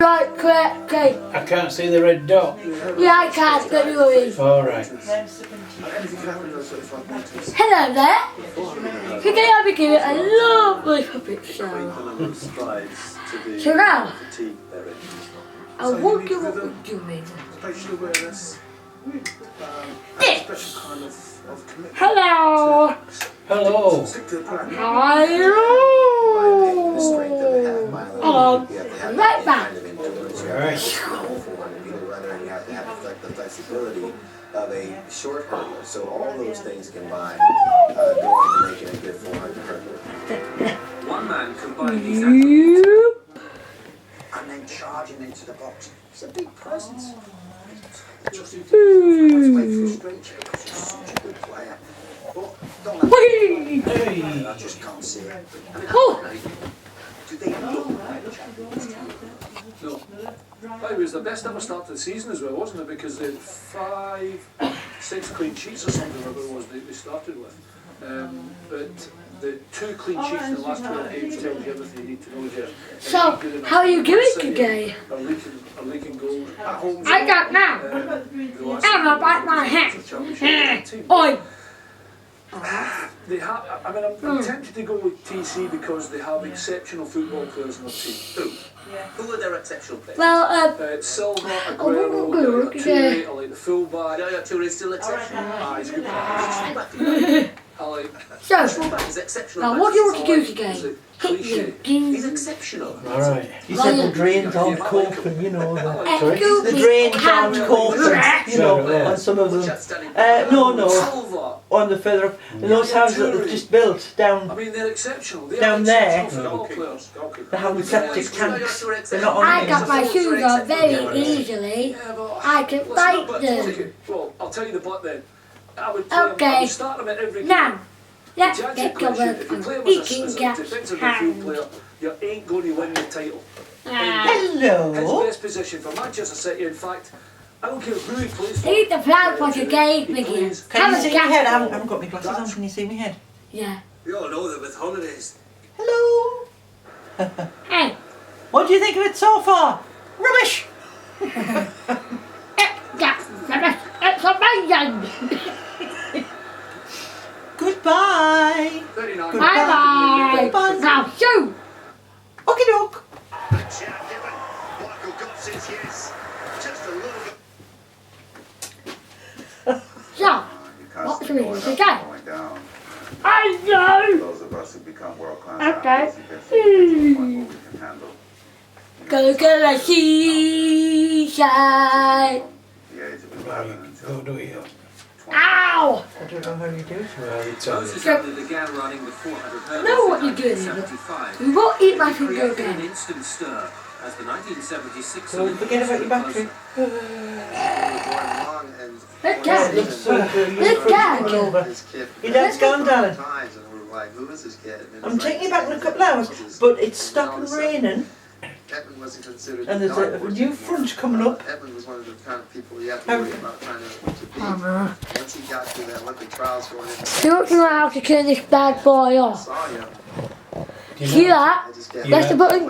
Right, correct, okay. I can't see the red dot. Yeah, I can't, don't you worry. Alright. Hello there. Today I'll be giving a lovely puppet show. So now, I won't give what we're doing. This. Hello. Hello. Hello. Right back. Alright. The flexibility of a short hurdler. So all those things combined go into making a good 400 hurdler. One man combined these And then charging into the box. It's a big presence. Just wait for a stretch because he's such a good player. But don't have Hey. I just can't see it. Oh. Do they look like champions? No. It was the best ever start to the season as well, wasn't it? Because they had 6 clean sheets or something, whatever it was they started with. But the 2 clean sheets in the last 12 games tells you everything you need to know there. So, how are you doing today? Are leaking goals at home. I got now. I'm about my hand. Oi. They have, I'm tempted to go with TC because they have exceptional football players in their team. Who are their exceptional players? Well, Silva, oh, Aguero, okay. Toure, I like the fullback. Yeah, Toure is still exceptional. He's a good player. I like so, Fullback is exceptional. now what do you want to do today? Is it Hit cliche? He's exceptional. Alright. He said the drains aren't coping, you know. The Excuse drains me, aren't coping, you know, on some of them. No, Silva. on the further up. And those houses that they've just built I down, mean, they're exceptional. They Down are there. exceptional football players. Okay. they have septic tanks. They're not I on got my things. shoes on very easily. Yeah, but I can listen, fight but- them. okay, well, I'll tell you the but then. I would Okay. start them at every game. Now, let's To answer get your question, going if you play on them as eating a gas defensive midfield hand. player, you ain't going to win the title. His Hello. best position for Manchester City, in fact, I don't care who he plays for. Eat the flower pot again, He Mickey. plays- Can you Have a see my gas. head? I haven't got my glasses on. Can you see my head? Yeah. We all know that with holidays. Hello. Hey, What do you think of it so far? Rubbish. it's amazing. Goodbye. 39. Bye bye. Goodbye. Now shoot. Okie doke. Michael Goff says yes. Just a little bit. So, what's the reason today? Going down. I know. Those of us who become world-class Okay. athletes eventually get to the point where we can handle Go get a seaside. the age of Well, 11 you until go do it. 20. Ow! I don't know how you do it. Well, it's Moses Abney began running the 400 hurdles know what in you're doing, 1975. We won't eat my He food created an again. instant stir as the 1976 So forget about your battery. Let's Yeah, go. it looks so good. Let's go. Over. Your dad's gone, darling. I'm taking you back in a couple of hours, but it's stopping raining, Edmund wasn't considered and there's a new front coming up. Edmund was one of the kind of people you have to worry about trying to beat. Once he got through the Olympic trials going in, Don't know how to turn this bad boy off. saw you. See that? I just get Press the button.